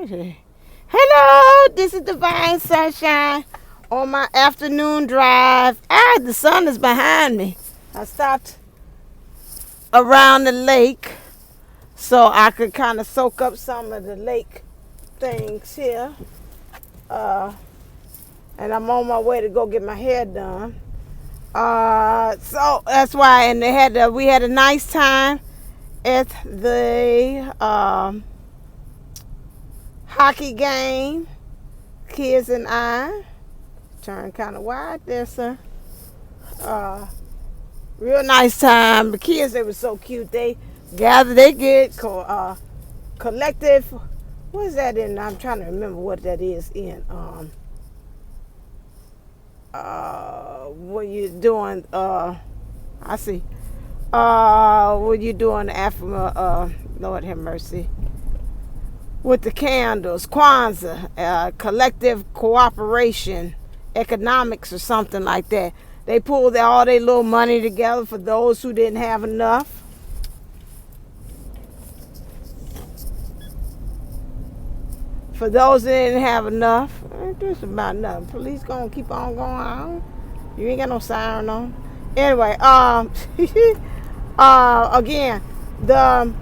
Hello, this is Divine Sunshine on my afternoon drive. The sun is behind me. I stopped around the lake so I could kind of soak up some of the lake things here. And I'm on my way to go get my hair done. So that's why, and we had a nice time at the hockey game. Kids and I turned kind of wide there, sir. Real nice time. The kids, they were so cute. They gather, they get collective. What is that in? I'm trying to remember what that is in. What you doing? I see. What you doing? Lord have mercy. With the candles, Kwanzaa, collective cooperation, economics, or something like that. They pulled all their little money together for those who didn't have enough. For those that didn't have enough, this about nothing. Police gonna keep on going on. You ain't got no siren on. Anyway, again, the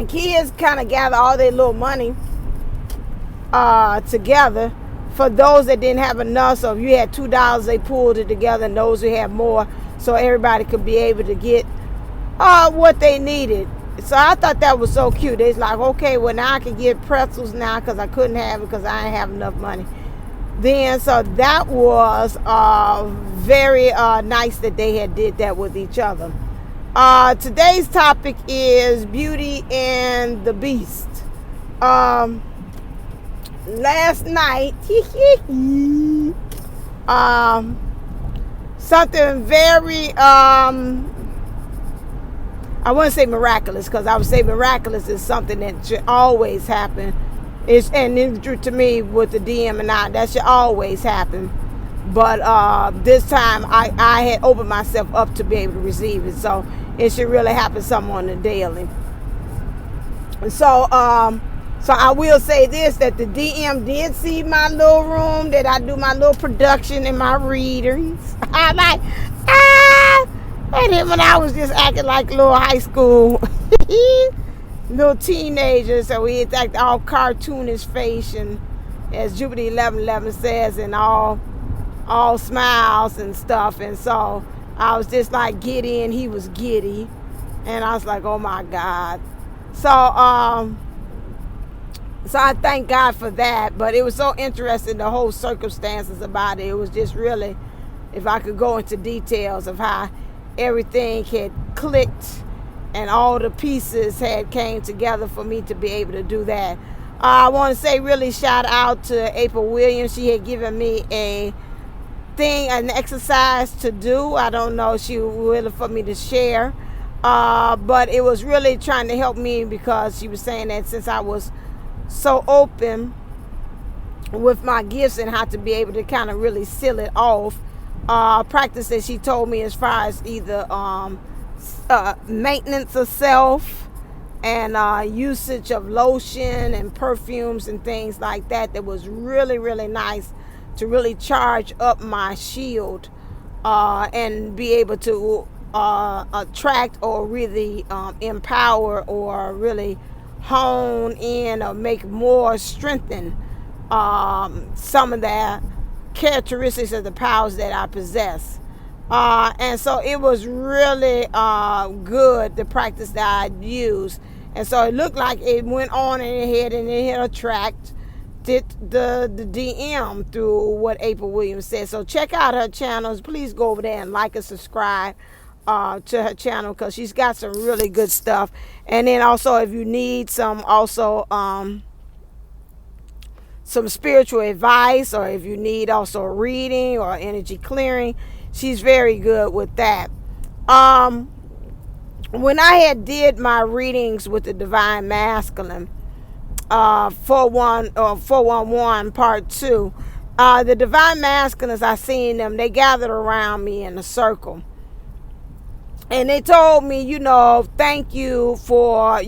kids kind of gather all their little money together for those that didn't have enough. So if you had $2, they pulled it together, and those who had more, so everybody could be able to get what they needed. So I thought that was so cute. They's like, okay, well, now I can get pretzels now because I couldn't have it because I didn't have enough money then. So that was very nice that they had did that with each other. Today's topic is Beauty and the Beast. Last night, something very, I wouldn't say miraculous, because I would say miraculous is something that should always happen. And to me, with the DM and I, that should always happen. But this time, I had opened myself up to be able to receive it. So it should really happen something on the daily. So I will say this, that the DM did see my little room, that I do my little production and my readings. I'm like, and then when I was just acting like little high school, little teenagers, so we act all cartoonish face, and as Jupiter 11:11 says, and all smiles and stuff. And so I was just like giddy, and he was giddy, and I was like, oh my God. So I thank God for that. But it was so interesting, the whole circumstances about it. It was just really, if I could go into details of how everything had clicked and all the pieces had came together for me to be able to do that. I want to say really shout out to April Williams. She had given me an exercise to do. I don't know if she was willing for me to share, but it was really trying to help me, because she was saying that since I was so open with my gifts and how to be able to kind of really seal it off, practice that she told me as far as either maintenance of self and usage of lotion and perfumes and things like that, that was really, really nice to really charge up my shield and be able to attract or really empower or really hone in or make more strengthen some of the characteristics of the powers that I possess. And so it was really good, the practice that I used. And so it looked like it went on in the head, and it had attracted the DM through what April Williams said. So check out her channels. Please go over there and like and subscribe to her channel, because she's got some really good stuff. And then also, if you need some spiritual advice, or if you need also reading or energy clearing, she's very good with that. When I had did my readings with the Divine Masculine, 411 part 2, the Divine Masculines, I seen them, they gathered around me in a circle. And they told me, thank you for,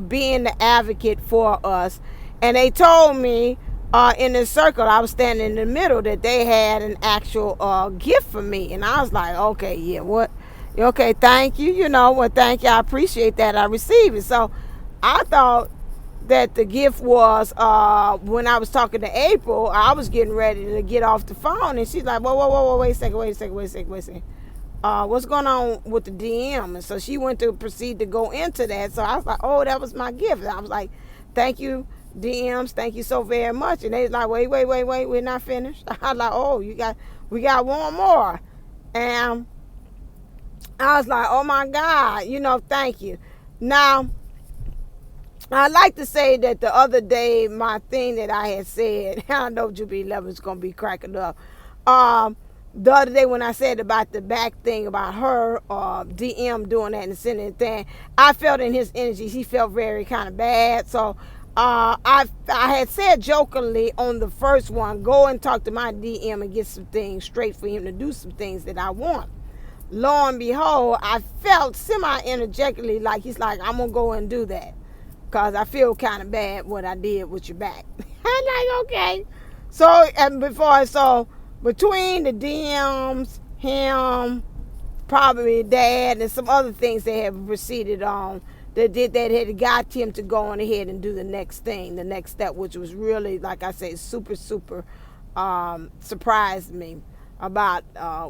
being the advocate for us. And they told me in the circle, I was standing in the middle, that they had an actual gift for me. And I was like, okay, yeah, what? Okay, thank you. Well, thank you. I appreciate that. I received it. So I thought that the gift was when I was talking to April, I was getting ready to get off the phone. And she's like, whoa, wait a second. What's going on with the DM? And so she went to proceed to go into that. So I was like, oh, that was my gift. And I was like, thank you, DMs, thank you so very much. And they was like, wait, we're not finished. I was like, oh, we got one more. And I was like, oh my God, thank you. Now, I like to say that the other day, my thing that I had said, I know Jubilee 11 is going to be cracking up. The other day when I said about the back thing about her DM doing that and sending the thing, I felt in his energy, he felt very kind of bad. So I had said jokingly on the first one, go and talk to my DM and get some things straight for him to do some things that I want. Lo and behold, I felt semi-energetically like he's like, I'm going to go and do that. Because I feel kind of bad what I did with your back. I'm like, okay. So, between the DMs, him, probably Dad, and some other things they have proceeded on, that had got him to go on ahead and do the next thing, the next step, which was really, like I say, super surprised me about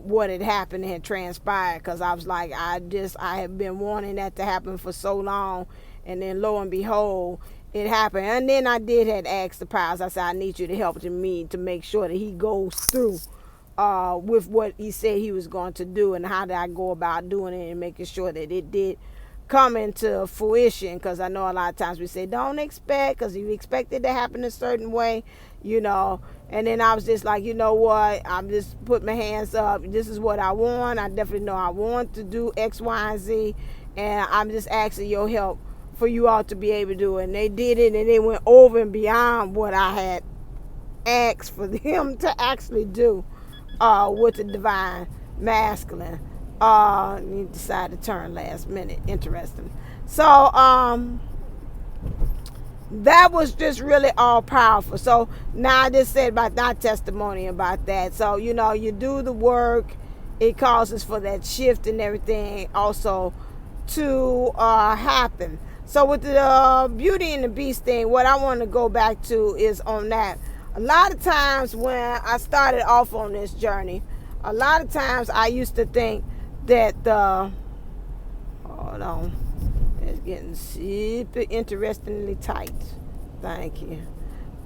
what had happened and had transpired. Because I was like, I have been wanting that to happen for so long. And then lo and behold, it happened. And then I had asked the powers. I said, I need you to help me to make sure that he goes through with what he said he was going to do, and how did I go about doing it and making sure that it did come into fruition. Because I know a lot of times we say, don't expect, because you expect it to happen a certain way, And then I was just like, you know what? I'm just putting my hands up. This is what I want. I definitely know I want to do X, Y, and Z. And I'm just asking your help for you all to be able to do it. And they did it, and they went over and beyond what I had asked for them to actually do with the divine masculine. You decided to turn last minute. Interesting. So that was just really all powerful. So now I just said about that testimony about that. So you do the work, it causes for that shift and everything also to happen. So with the Beauty and the Beast thing, what I want to go back to is on that. A lot of times when I started off on this journey, a lot of times I used to think that hold on, it's getting super interestingly tight. Thank you.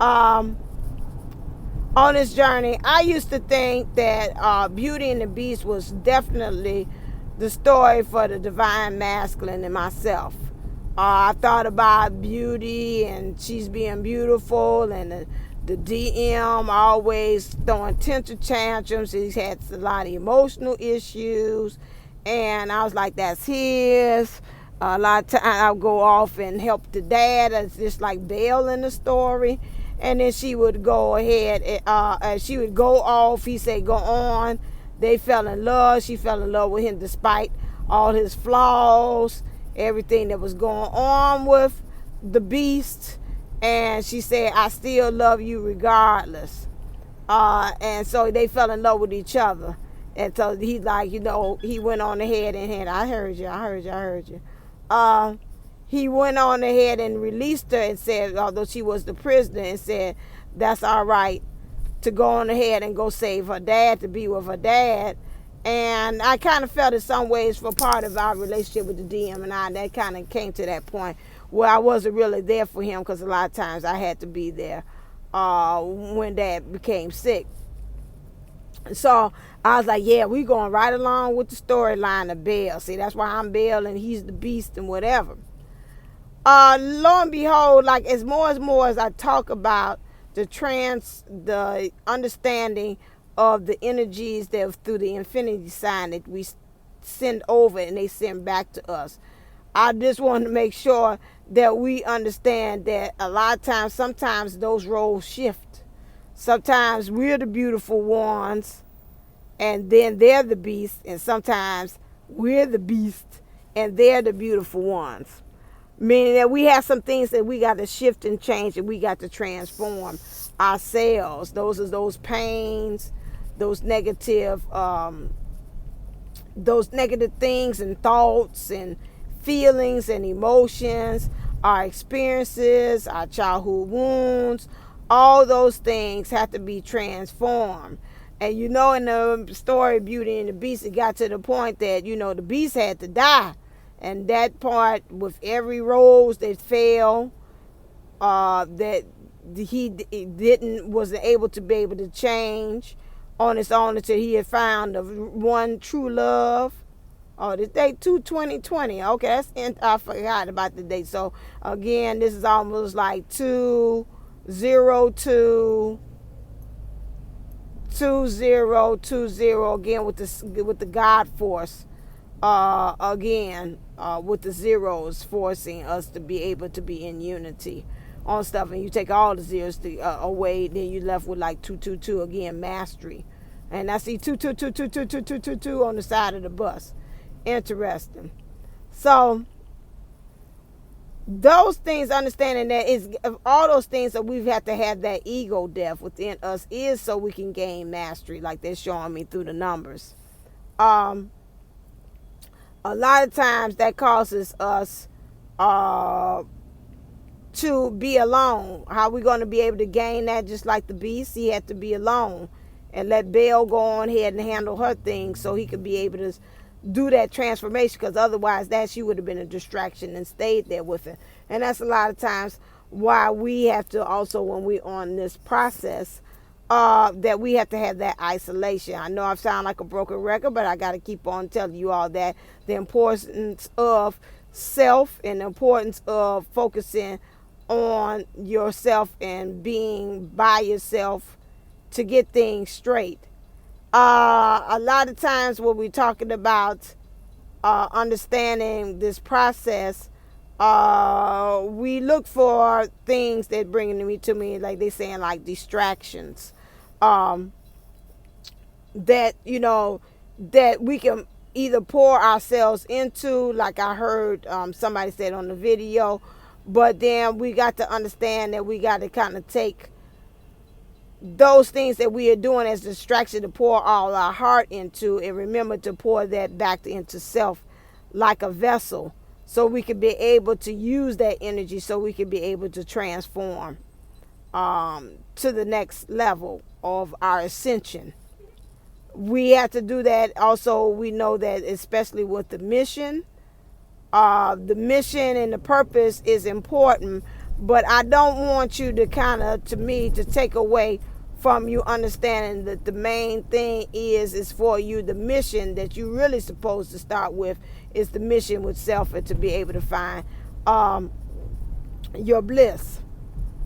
On this journey, I used to think that Beauty and the Beast was definitely the story for the divine masculine and myself. I thought about Beauty and she's being beautiful, and the DM always throwing temper tantrums. He's had a lot of emotional issues, and I was like, that's his. A lot of times I'll go off and help the dad. It's just like Belle in the story. And then she would go ahead, she would go off. He said, go on. They fell in love. She fell in love with him despite all his flaws, everything that was going on with the Beast. And she said, I still love you regardless. And so they fell in love with each other. And so he he went on ahead and I heard you. He went on ahead and released her and said, although she was the prisoner, and said, that's all right to go on ahead and go save her dad, to be with her dad. And I kind of felt in some ways for part of our relationship with the DM and I, that kind of came to that point where I wasn't really there for him, because a lot of times I had to be there when dad became sick. So I was like, yeah, we going right along with the storyline of Belle. See, that's why I'm Belle and he's the Beast and whatever. Lo and behold, like as more as I talk about the understanding of the energies that through the infinity sign that we send over and they send back to us, I just want to make sure that we understand that a lot of times, sometimes those roles shift. Sometimes we're the beautiful ones and then they're the beast, and sometimes we're the beast and they're the beautiful ones. meaning that we have some things that we got to shift and change, and we got to transform ourselves. Those are those pains, those negative things and thoughts and feelings and emotions, our experiences, our childhood wounds. All those things have to be transformed. And in the story Beauty and the Beast, it got to the point that the beast had to die, and that part, with every rose that fell, that he wasn't able to change on his own until he had found the one true love. Oh, the date 2/20/20. Okay, I forgot about the date. So again, this is almost like 2020 again with the God force, again with the zeros forcing us to be able to be in unity on stuff. And you take all the zeros away, then you left with like 222 again, mastery. And I see 222 on the side of the bus. Interesting. So those things, understanding that is all those things that we've had to have that ego death within us, is so we can gain mastery, like they're showing me through the numbers. A lot of times that causes us to be alone. How are we going to be able to gain that? Just like the beast, he had to be alone and let Belle go on ahead and handle her thing so he could be able to do that transformation, because otherwise she would have been a distraction and stayed there with it. And that's a lot of times why we have to also, when we're on this process, that we have to have that isolation. I know I sound like a broken record, but I got to keep on telling you all that the importance of self and the importance of focusing on yourself and being by yourself to get things straight. A lot of times when we're talking about understanding this process, we look for things that bring to me, like they saying, like distractions, that that we can either pour ourselves into, like I heard somebody said on the video. But then we got to understand that we got to kind of take those things that we are doing as distraction to pour all our heart into, and remember to pour that back into self like a vessel, so we can be able to use that energy, so we can be able to transform to the next level of our ascension. We have to do that. Also, we know that especially with the mission and the purpose is important, but I don't want you to to take away from you understanding that the main thing is for you, the mission that you really supposed to start with is the mission with self, and to be able to find your bliss.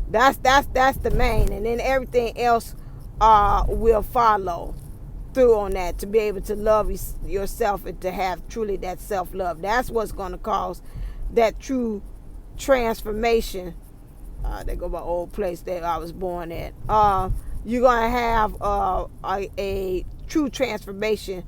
That's the main, and then everything else will follow through on that, to be able to love yourself and to have truly that self-love. That's what's going to cause that true transformation. There go my old place that I was born at. You're going to have a true transformation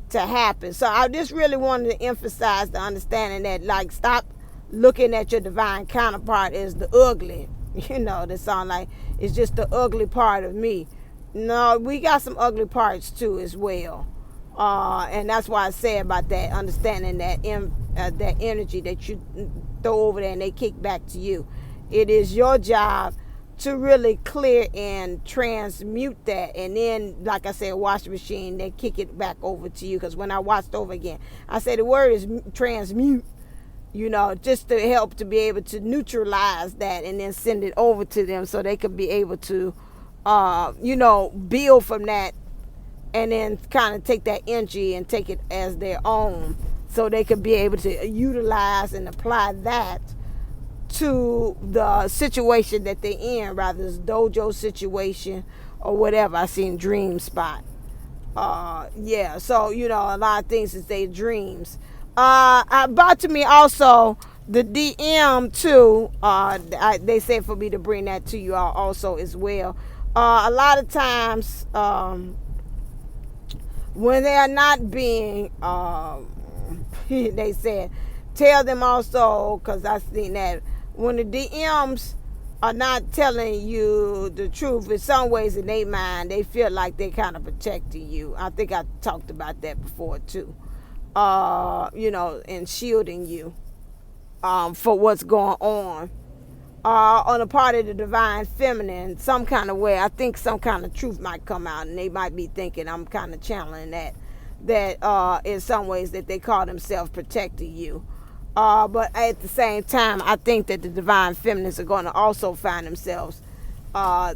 to happen. So I just really wanted to emphasize the understanding that, like, stop looking at your divine counterpart as the ugly. That sound like it's just the ugly part of me. No, we got some ugly parts too as well. And that's why I say about that, understanding that that energy that you throw over there and they kick back to you. It is your job to really clear and transmute that, and then, like I said, wash the machine, then kick it back over to you. Because when I watched over again, I said the word is transmute, just to help to be able to neutralize that, and then send it over to them so they could be able to build from that, and then kind of take that energy and take it as their own, so they could be able to utilize and apply that to the situation that they're in, rather it's dojo situation or whatever. I seen dream spot. So a lot of things is their dreams. About to me also the DM too. They said for me to bring that to you all also as well. A lot of times when they are not being they said tell them also, because I seen that when the DMs are not telling you the truth, in some ways in their mind, they feel like they kind of protecting you. I think I talked about that before too. And shielding you for what's going on the part of the divine feminine, some kind of way. I think some kind of truth might come out, and they might be thinking I'm kind of channeling that in some ways that they call themselves protecting you. But at the same time, I think that the divine feminines are going to also find themselves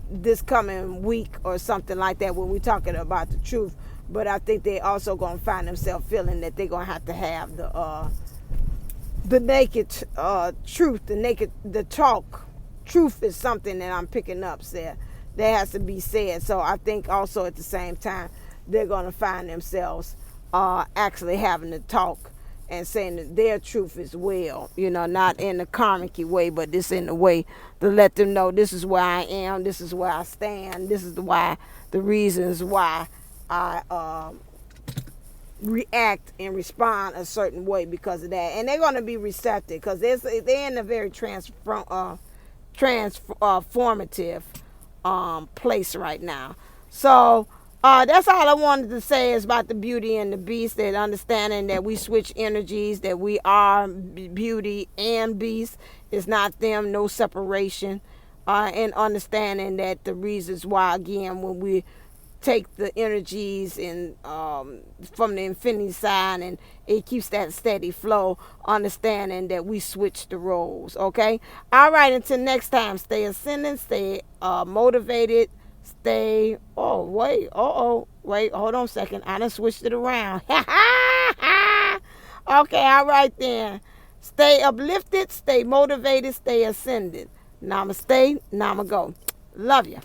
this coming week or something like that when we're talking about the truth. But I think they also going to find themselves feeling that they're going to have the naked truth, the talk. Truth is something that I'm picking up, said that has to be said. So I think also at the same time they're going to find themselves actually having to talk and saying that their truth as well, not in a karmic way, but this in a way to let them know this is where I am, this is where I stand, this is the reasons why I react and respond a certain way because of that. And they're going to be receptive because they're in a very transformative place right now. So that's all I wanted to say is about the beauty and the beast, that understanding that we switch energies, that we are beauty and beast. It's not them, no separation. And understanding that the reasons why, again, when we take the energies and from the infinity side, and it keeps that steady flow, understanding that we switch the roles. Okay, all right, until next time, stay ascendant, stay motivated, stay wait, hold on a second, I done switched it around. Okay, all right then, stay uplifted, stay motivated, stay ascended. Namaste, namago. Love you.